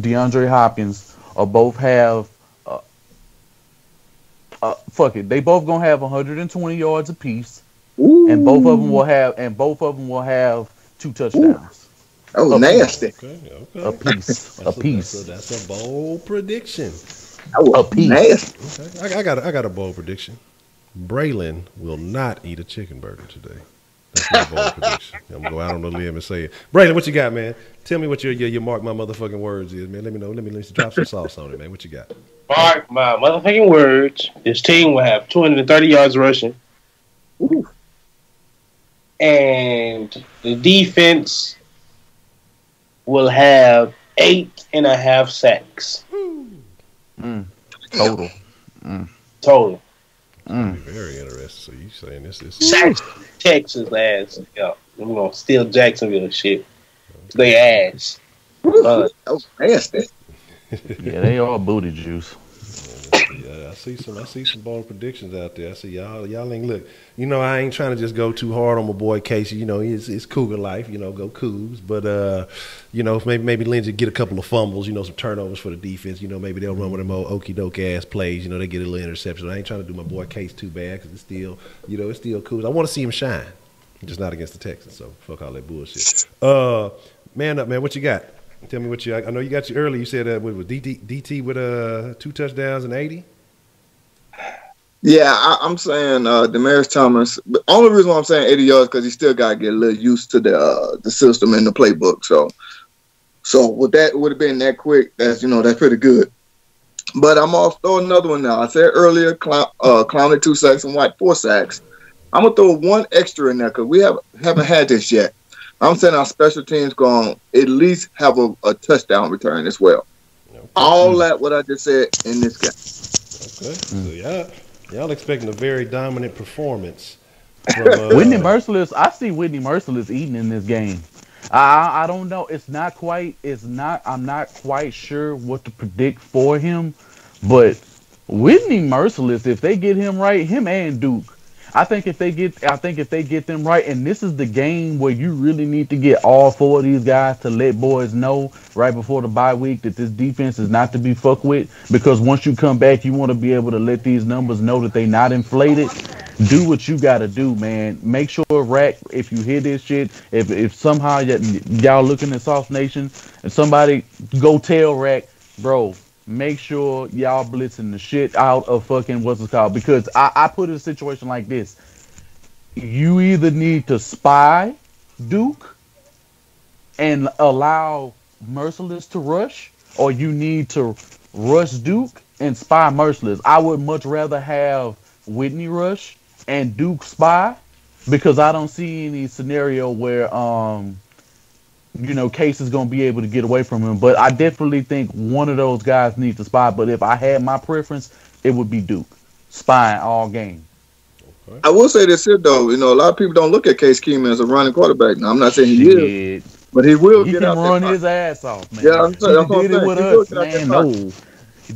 Speaker 4: DeAndre Hopkins are both have they both gonna have 120 yards apiece. Ooh. and both of them will have 2 touchdowns.
Speaker 3: Oh, nasty!
Speaker 1: Okay.
Speaker 4: A piece.
Speaker 1: That's a bold prediction.
Speaker 3: A piece. Nasty.
Speaker 1: Okay. I got a bold prediction. Braylon will not eat a chicken burger today. That's my bold prediction. I'm gonna go out on the limb and say it. Braylon, what you got, man? Tell me what your mark my motherfucking words is, man. Let me know. Let me drop some sauce on it, man. What you got?
Speaker 2: Mark my motherfucking words. This team will have 230 yards rushing.
Speaker 3: Ooh.
Speaker 2: And the defense will have 8.5 sacks.
Speaker 4: Total.
Speaker 2: Total.
Speaker 1: Very interesting. So you saying this is
Speaker 2: Texas ass? Yo, we're gonna steal Jacksonville shit. They ass.
Speaker 3: Oh, nasty.
Speaker 4: Yeah, they all booty juice.
Speaker 1: Yeah, I see some bold predictions out there. I see y'all ain't look. You know, I ain't trying to just go too hard on my boy Casey. You know, it's Cougar life. You know, go Cougs. But you know, maybe Lindsey get a couple of fumbles. You know, some turnovers for the defense. You know, maybe they'll run with them old okey doke ass plays. You know, they get a little interception. I ain't trying to do my boy Case too bad because it's still Cougs. I want to see him shine, just not against the Texans. So fuck all that bullshit. Man up, man. What you got? Tell me what you. I know you got you early. You said with DT with 2 touchdowns and 80.
Speaker 3: Yeah, I'm saying Demaryius Thomas. But only reason why I'm saying 80 yards because he still got to get a little used to the system and the playbook. So with that would have been that quick. That's pretty good. But I'm off throw another one now. I said earlier, Clowney 2 sacks and White 4 sacks. I'm gonna throw one extra in there because we haven't had this yet. I'm saying our special teams going to at least have a touchdown return as well. Okay. All that what I just said in this game.
Speaker 1: Okay. So y'all expecting a very dominant performance from
Speaker 4: Whitney Merciless. I see Whitney Merciless eating in this game. I don't know. I'm not quite sure what to predict for him, but Whitney Merciless, if they get him right, him and Duke. I think if they get them right, and this is the game where you really need to get all 4 of these guys to let boys know right before the bye week that this defense is not to be fucked with. Because once you come back, you want to be able to let these numbers know that they not inflated. Do what you got to do, man. Make sure, Rack, if you hear this shit, if somehow y'all looking at Sauce Nation and somebody go tell Rack, bro, make sure y'all blitzing the shit out of fucking what's it called. Because I put it in a situation like this. You either need to spy Duke and allow Merciless to rush, or you need to rush Duke and spy Merciless. I would much rather have Whitney rush and Duke spy, because I don't see any scenario where Case is going to be able to get away from him. But I definitely think one of those guys needs to spy. But if I had my preference, it would be Duke. Spying all game.
Speaker 3: Okay. I will say this here, though. A lot of people don't look at Case Keenum as a running quarterback. Now, I'm not saying he is. But he will
Speaker 4: He
Speaker 3: get
Speaker 4: can
Speaker 3: out
Speaker 4: run
Speaker 3: there.
Speaker 4: his ass off, man.
Speaker 3: Yeah, that's what
Speaker 4: He did
Speaker 3: I'm
Speaker 4: it with
Speaker 3: saying. He will
Speaker 4: us,
Speaker 3: get out that
Speaker 4: man.
Speaker 3: pocket.
Speaker 4: No.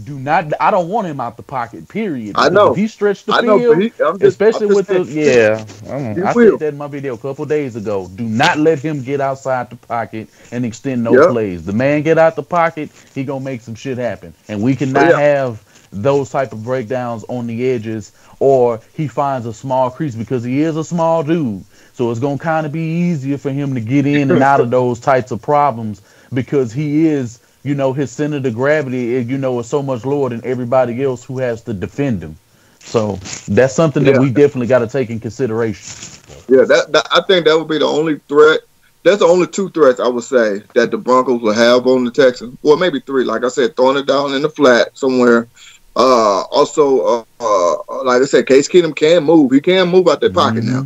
Speaker 4: Do not. I don't want him out the pocket. Period.
Speaker 3: I
Speaker 4: Because if
Speaker 3: know.
Speaker 4: he stretched the
Speaker 3: I know, but
Speaker 4: field,
Speaker 3: I'm
Speaker 4: especially
Speaker 3: just
Speaker 4: with the
Speaker 3: saying, he
Speaker 4: I
Speaker 3: will.
Speaker 4: said that in my video a couple days ago. Do not let him get outside the pocket and extend no
Speaker 3: Yep.
Speaker 4: plays. The man get out the pocket, he gonna make some shit happen, and we cannot
Speaker 3: Yeah.
Speaker 4: have those type of breakdowns on the edges, or he finds a small crease because he is a small dude. So it's gonna kind of be easier for him to get in and out of those types of problems because he is. His center of gravity, is so much lower than everybody else who has to defend him. So that's something that we definitely got to take in consideration.
Speaker 3: Yeah, that I think that would be the only threat. That's the only two threats I would say that the Broncos will have on the Texans. Well, maybe three. Like I said, throwing it down in the flat somewhere. Also, like I said, Case Keenum can move. He can move out that pocket now.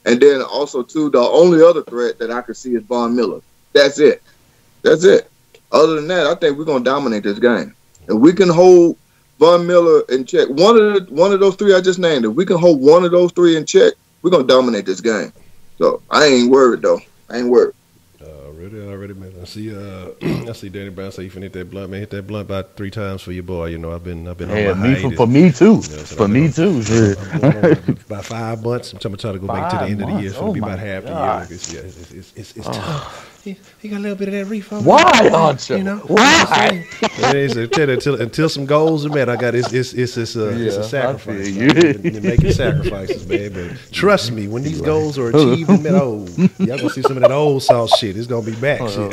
Speaker 3: And then also, too, the only other threat that I could see is Von Miller. That's it. Other than that, I think we're gonna dominate this game. If we can hold Von Miller in check, one of those three I just named, if we can hold one of those three in check, we're gonna dominate this game. So I ain't worried though.
Speaker 1: Already, man. I see Danny Brown say you finna hit that blunt, man. Hit that blunt about 3 times for your boy. I've been on my hiatus.
Speaker 4: For me too. For me too.
Speaker 1: About 5 months. I'm trying to go back to the end of the year. So it'll be about half the year. It's tough. He got a little bit of that refund.
Speaker 4: Why, Honcho? Why?
Speaker 1: Until some goals are met, it's a sacrifice. You're making sacrifices, man. But trust me, when these goals are achieved and met, y'all gonna see some of that old Sauce shit. It's gonna be back. Shit.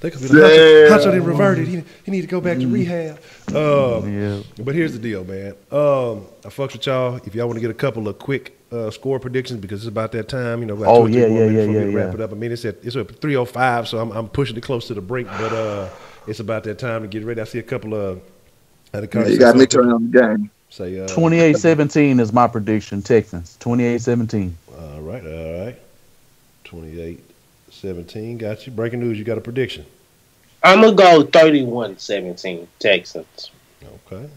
Speaker 1: They could be like, Honcho didn't revert it. He need to go back to rehab. But here's the deal, man. I fucks with y'all. If y'all want to get a couple of quick score predictions because it's about that time, about 2 or 3 more minutes before we wrap it up. I mean, it's at 3:05, so I'm pushing it close to the brink, but it's about that time to get ready. I see a couple of.
Speaker 3: You got me turning on the game.
Speaker 1: Say
Speaker 4: 28-17 is my prediction. Texans 28-17.
Speaker 1: All right. 28-17. Got you. Breaking news. You got a prediction?
Speaker 2: I'm gonna go 31-17 Texans.
Speaker 1: Okay.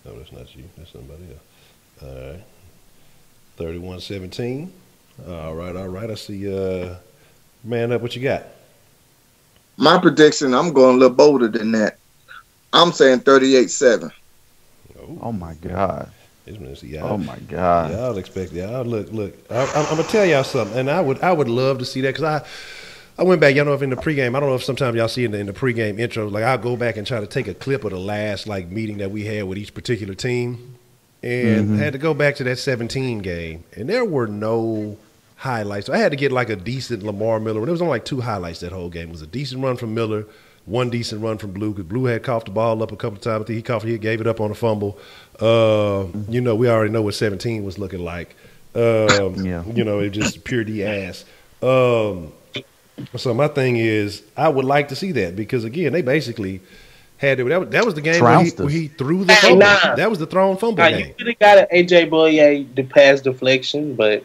Speaker 1: No, that's not you. That's somebody else. All right. 31-17. All right. I see. Man up. What you got?
Speaker 3: My prediction, I'm going a little bolder than that. I'm saying 38-7.
Speaker 4: Oh my God.
Speaker 1: Oh
Speaker 4: my God.
Speaker 1: Y'all expect y'all look. I'm gonna tell y'all something, and I would love to see that because I went back. Y'all know if in the pregame, I don't know if sometimes y'all see in the pregame intros, like I'll go back and try to take a clip of the last meeting that we had with each particular team, and I had to go back to that 17 game, and there were no highlights. So I had to get a decent Lamar Miller. And it was only 2 highlights that whole game. It was a decent run from Miller, 1 decent run from Blue, because Blue had coughed the ball up a couple of times. I think he gave it up on a fumble. We already know what 17 was looking like. It just pure D ass. So my thing is, I would like to see that because again, they basically had it. That was the game where he threw the fumble. That was the thrown fumble game.
Speaker 2: You could have got an AJ Boye the pass deflection, but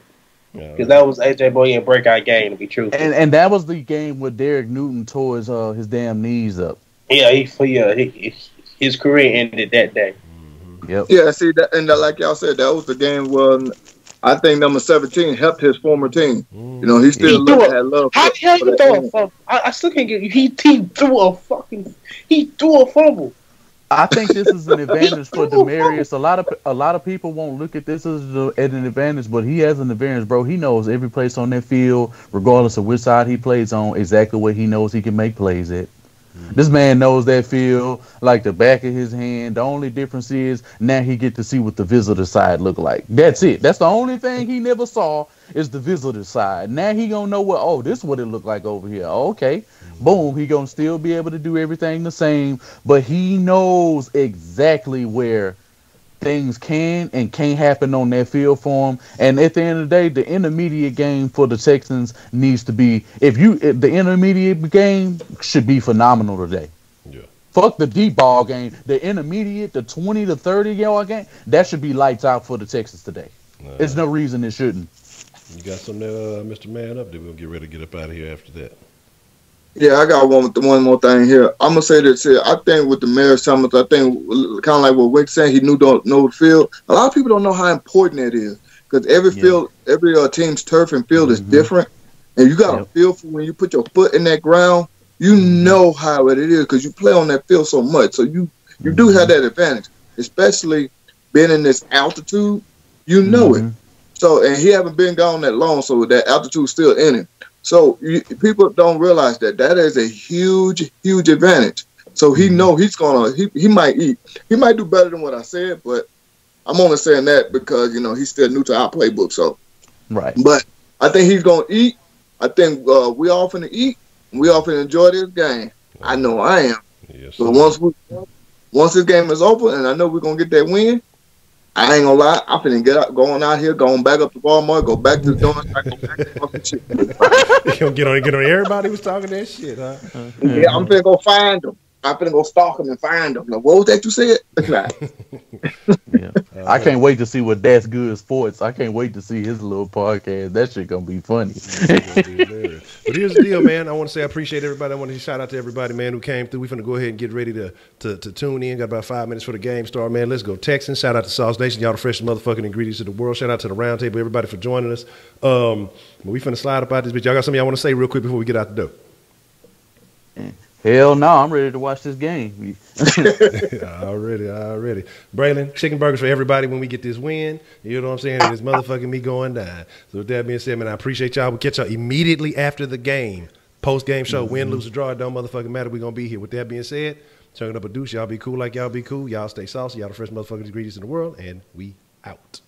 Speaker 2: because that was AJ Boye breakout game to be true.
Speaker 4: And that was the game where Derek Newton tore his damn knees up.
Speaker 2: Yeah, his career ended that day.
Speaker 4: Yep.
Speaker 3: Yeah, see that, and like y'all said, that was the game where I think number 17 helped his former team. He still had love.
Speaker 2: How the hell you throw a fumble? I still can't get. He threw a fumble.
Speaker 4: I think this is an advantage for Demaryius. A lot of people won't look at this as an advantage, but he has an advantage, bro. He knows every place on that field, regardless of which side he plays on, exactly where he knows he can make plays at. This man knows that field like the back of his hand. The only difference is now he get to see what the visitor side look like. That's it. That's the only thing he never saw is the visitor side. Now he gonna know this is what it look like over here. Okay. Boom. He gonna still be able to do everything the same, but he knows exactly where things can and can't happen on that field for him. And at the end of the day, the intermediate game for the Texans needs to be the intermediate game should be phenomenal today.
Speaker 1: Yeah.
Speaker 4: Fuck the deep ball game. The intermediate, the 20 to 30 yard game, that should be lights out for the Texans today. There's no reason it shouldn't.
Speaker 1: You got something there, Mr. Man Up? Then we'll get ready to get up out of here after that.
Speaker 3: Yeah, I got one more thing here. I'm gonna say this here. I think with Demaryius Thomas, I think kind of like what Wick said, he don't know the field. A lot of people don't know how important that is because every field, every team's turf and field is different, and you got to feel for when you put your foot in that ground. You know how it is because you play on that field so much, so you do have that advantage, especially being in this altitude. You know it. So, and he haven't been gone that long, so that altitude's still in him. So people don't realize that is a huge, huge advantage. So he know he's gonna he might eat. He might do better than what I said, but I'm only saying that because he's still new to our playbook. So but I think he's gonna eat. I think we all finna eat. We all finna enjoy this game. I know I am. Yes, so once this game is over, and I know we're gonna get that win. I ain't gonna lie, I'm finna going out here, going back up to Walmart, go back to the donuts, go back to fucking shit.
Speaker 1: You gonna get on everybody was talking that shit, huh?
Speaker 3: Yeah, I'm finna go find them. I'm finna go stalk them and find them. Like, what was that you said?
Speaker 4: I can't wait to see what That's Good Sports. I can't wait to see his little podcast. That shit gonna be funny.
Speaker 1: But here's the deal, man. I want to say I appreciate everybody. I want to shout out to everybody, man, who came through. We're finna go ahead and get ready to tune in. Got about 5 minutes for the game start, man. Let's go Texans. Shout out to Sauce Nation. Y'all the freshest motherfucking ingredients in the world. Shout out to the round table, everybody for joining us. We finna slide up out this bitch. Y'all got something y'all want to say real quick before we get out the door?
Speaker 4: Hell no, I'm ready to watch this game.
Speaker 1: Already. Braylon, chicken burgers for everybody when we get this win. You know what I'm saying? And it's motherfucking me going down. So with that being said, man, I appreciate y'all. We'll catch y'all immediately after the game. Post-game show, win, lose, or draw, it don't motherfucking matter. We're going to be here. With that being said, turn up a deuce. Y'all be cool like y'all be cool. Y'all stay saucy. Y'all the fresh motherfucking ingredients in the world. And we out.